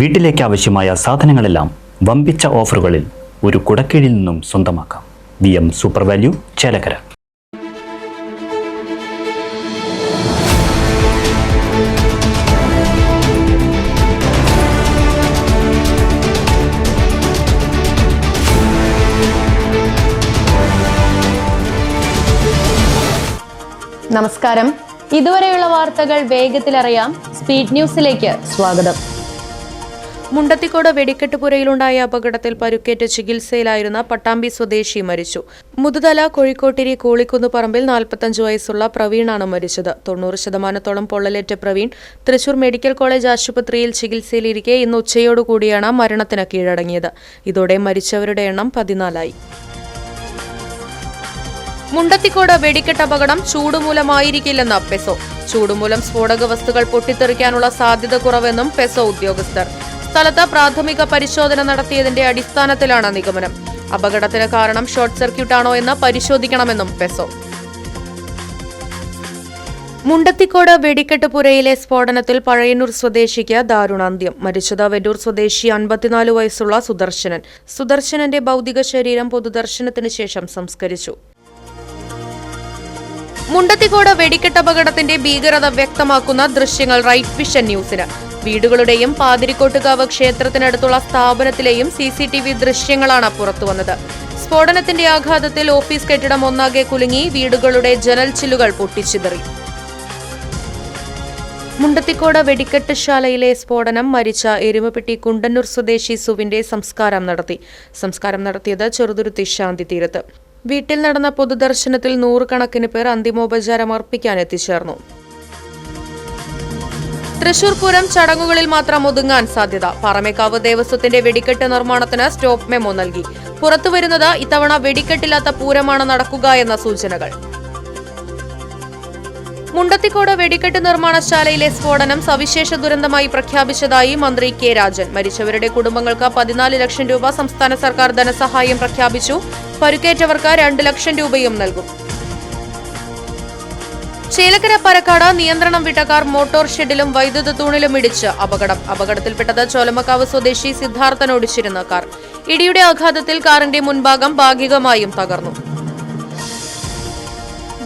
വീട്ടിലേക്ക് ആവശ്യമായ സാധനങ്ങളെല്ലാം വമ്പിച്ച ഓഫറുകളിൽ ഒരു കുടക്കീഴിൽ നിന്നും സ്വന്തമാക്കാം. VM super value, Chelakkara. നമസ്കാരം. ഇതുവരെയുള്ള വാർത്തകൾ വേഗത്തിലറിയാം. സ്പീഡ് ന്യൂസിലേക്ക് സ്വാഗതം. മുണ്ടത്തിക്കോട് വെടിക്കെട്ടുപുരയിലുണ്ടായ അപകടത്തിൽ പരുക്കേറ്റ് ചികിത്സയിലായിരുന്ന പട്ടാമ്പി സ്വദേശി മരിച്ചു. മുതുതല കോഴിക്കോട്ടിരി കൂളിക്കുന്ന് പറമ്പിൽ 45 വയസ്സുള്ള പ്രവീണാണ് മരിച്ചത്. 90% പൊള്ളലേറ്റ പ്രവീൺ തൃശൂർ മെഡിക്കൽ കോളേജ് ആശുപത്രിയിൽ ചികിത്സയിലിരിക്കെ ഇന്ന് ഉച്ചയോടുകൂടിയാണ് മരണത്തിന് കീഴടങ്ങിയത്. ഇതോടെ മരിച്ചവരുടെ എണ്ണം 14ആയി. മുണ്ടത്തിക്കോട് വെടിക്കെട്ട് അപകടം ചൂടുമൂലമായിരിക്കില്ലെന്ന് പെസോ. ചൂടുമൂലം സ്ഫോടക വസ്തുക്കൾ പൊട്ടിത്തെറിക്കാനുള്ള സാധ്യത കുറവെന്നും പെസോ ഉദ്യോഗസ്ഥർ. സ്ഥലത്ത് പ്രാഥമിക പരിശോധന നടത്തിയതിന്റെ അടിസ്ഥാനത്തിലാണ് നിഗമനം. അപകടത്തിന് കാരണം ഷോർട്ട് സർക്യൂട്ടാണോ എന്ന് പരിശോധിക്കണമെന്നും പെസോ. മുണ്ടത്തിക്കോട് വെടിക്കെട്ടുപുരയിലെ സ്ഫോടനത്തിൽ പഴയന്നൂർ സ്വദേശിക്ക് ദാരുണാന്ത്യം. മരിച്ചത് വെഡൂർ സ്വദേശി 54 വയസ്സുള്ള സുദർശനൻ. സുദർശനന്റെ ഭൗതിക ശരീരം പൊതുദർശനത്തിന് ശേഷം സംസ്കരിച്ചു. മുണ്ടത്തിക്കോട് വെടിക്കെട്ടപകടത്തിന്റെ ഭീകരത വ്യക്തമാക്കുന്ന ദൃശ്യങ്ങൾ റൈറ്റ് വിഷൻ ന്യൂസിന്. വീടുകളുടെയും പാതിരിക്കോട്ടുകാവ് ക്ഷേത്രത്തിനടുത്തുള്ള സ്ഥാപനത്തിലെയും CCTV ദൃശ്യങ്ങളാണ് പുറത്തുവന്നത്. സ്ഫോടനത്തിന്റെ ആഘാതത്തിൽ ഓഫീസ് കെട്ടിടം ഒന്നാകെ കുലുങ്ങി വീടുകളുടെ ജനൽ ചില്ലുകൾ പൊട്ടിച്ചിതറി. മുണ്ടത്തിക്കോട് വെടിക്കെട്ടുശാലയിലെ സ്ഫോടനം മരിച്ച എരുമപ്പെട്ടി കുണ്ടന്നൂർ സ്വദേശി സുവിന്റെ സംസ്കാരം നടത്തിയത് ചെറുതുരുത്തി ശാന്തി തീരത്ത്. വീട്ടിൽ നടന്ന പൊതുദർശനത്തിൽ 100 കണക്കിന് പേർ അന്തിമോപചാരം അർപ്പിക്കാൻ എത്തിച്ചേർന്നു. തൃശൂർ പൂരം ചടങ്ങുകളിൽ മാത്രം ഒതുങ്ങാൻ സാധ്യത. പാറമേക്കാവ് ദേവസ്വത്തിന്റെ വെടിക്കെട്ട് നിർമ്മാണത്തിന് സ്റ്റോപ്പ് മെമ്മോ നൽകി. പുറത്തുവരുന്നത് ഇത്തവണ വെടിക്കെട്ടില്ലാത്ത പൂരമാണ് നടക്കുക എന്ന സൂചനകൾ. മുണ്ടത്തിക്കോട് വെടിക്കെട്ട് നിർമ്മാണശാലയിലെ സ്ഫോടനം സവിശേഷ ദുരന്തമായി പ്രഖ്യാപിച്ചതായി മന്ത്രി കെ രാജൻ. മരിച്ചവരുടെ കുടുംബങ്ങൾക്ക് 14 ലക്ഷം രൂപ സംസ്ഥാന സർക്കാർ ധനസഹായം പ്രഖ്യാപിച്ചു. പരുക്കേറ്റവർക്ക് 2 ലക്ഷം രൂപയും നൽകും. ചേലക്കര പരക്കാട് നിയന്ത്രണം വിട്ട കാർ മോട്ടോർ ഷെഡിലും വൈദ്യുത തൂണിലും ഇടിച്ച് അപകടത്തിൽപ്പെട്ടത് ചോലമക്കാവ് സ്വദേശി സിദ്ധാർത്ഥൻ ഓടിച്ചിരുന്ന കാർ. ഇടിയുടെ ആഘാതത്തിൽ കാറിന്റെ മുൻഭാഗം ഭാഗികമായും തകർന്നു.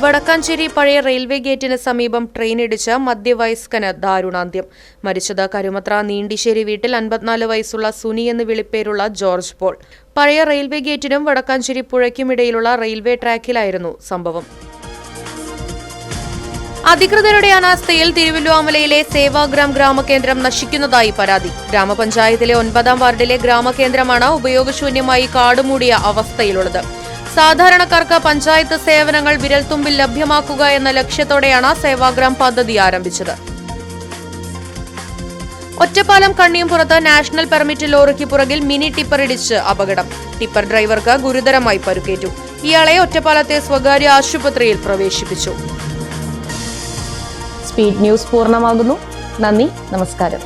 വടക്കാഞ്ചേരി പഴയ റെയിൽവേ ഗേറ്റിന് സമീപം ട്രെയിനിടിച്ച് മധ്യവയസ്കന് ദാരുണാന്ത്യം. മരിച്ചത് കരുമത്ര നീണ്ടിശ്ശേരി വീട്ടിൽ 54 വയസ്സുള്ള സുനി എന്ന് വിളിപ്പേരുള്ള ജോർജ് പോൾ. പഴയ റെയിൽവേ ഗേറ്റിനും വടക്കാഞ്ചേരി പുഴയ്ക്കുമിടയിലുള്ള റെയിൽവേ ട്രാക്കിലായിരുന്നു സംഭവം. അധികൃതരുടെ അനാസ്ഥയിൽ തിരുവല്ലുവാമലയിലെ സേവാഗ്രാം ഗ്രാമകേന്ദ്രം നശിക്കുന്നതായി പരാതി. ഗ്രാമപഞ്ചായത്തിലെ 9ാം വാർഡിലെ ഗ്രാമകേന്ദ്രമാണ് ഉപയോഗശൂന്യമായി കാടുമൂടിയ അവസ്ഥയിലുള്ളത്. സാധാരണക്കാർക്ക് പഞ്ചായത്ത് സേവനങ്ങൾ വിരൽത്തുമ്പിൽ ലഭ്യമാക്കുക എന്ന ലക്ഷ്യത്തോടെയാണ് സേവാഗ്രാം പദ്ധതി ആരംഭിച്ചത്. ഒറ്റപ്പാലം കണ്ണിയംപുറത്ത് നാഷണൽ പെർമിറ്റ് ലോറിക്ക് പുറകിൽ മിനി ടിപ്പർ ഇടിച്ച് അപകടം. ടിപ്പർ ഡ്രൈവർക്ക് ഗുരുതരമായി പരുക്കേറ്റു. ഇയാളെ ഒറ്റപ്പാലത്തെ സ്വകാര്യ ആശുപത്രിയിൽ പ്രവേശിപ്പിച്ചു. സ്പീഡ് ന്യൂസ് പൂർണ്ണമാകുന്നു. നന്ദി, നമസ്കാരം.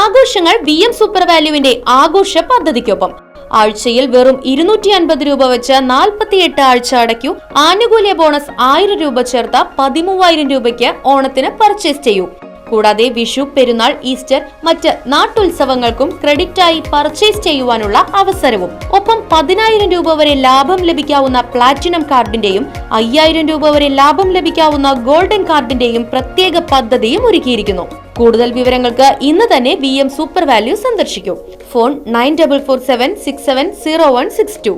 ആഘോഷങ്ങൾ VM സൂപ്പർ വാല്യൂവിന്റെ ആഘോഷ പദ്ധതിക്കൊപ്പം. ആഴ്ചയിൽ വെറും 250 രൂപ വെച്ച് 48 ആഴ്ച അടയ്ക്കൂ. ആനുകൂല്യ ബോണസ് 1000 രൂപ ചേർത്ത 13,000 രൂപയ്ക്ക് ഓണത്തിന് പർച്ചേസ് ചെയ്യൂ. കൂടാതെ വിഷു, പെരുന്നാൾ, ഈസ്റ്റർ, മറ്റ് നാട്ടുത്സവങ്ങൾക്കും ക്രെഡിറ്റായി പർച്ചേസ് ചെയ്യുവാനുള്ള അവസരവും. ഒപ്പം 10,000 രൂപ വരെ ലാഭം ലഭിക്കാവുന്ന പ്ലാറ്റിനം കാർഡിന്റെയും 5,000 രൂപ വരെ ലാഭം ലഭിക്കാവുന്ന ഗോൾഡൻ കാർഡിന്റെയും പ്രത്യേക പദ്ധതിയും ഒരുക്കിയിരിക്കുന്നു. കൂടുതൽ വിവരങ്ങൾക്ക് ഇന്ന് തന്നെ VM സൂപ്പർ വാല്യൂ സന്ദർശിക്കൂ. ഫോൺ 9447670162.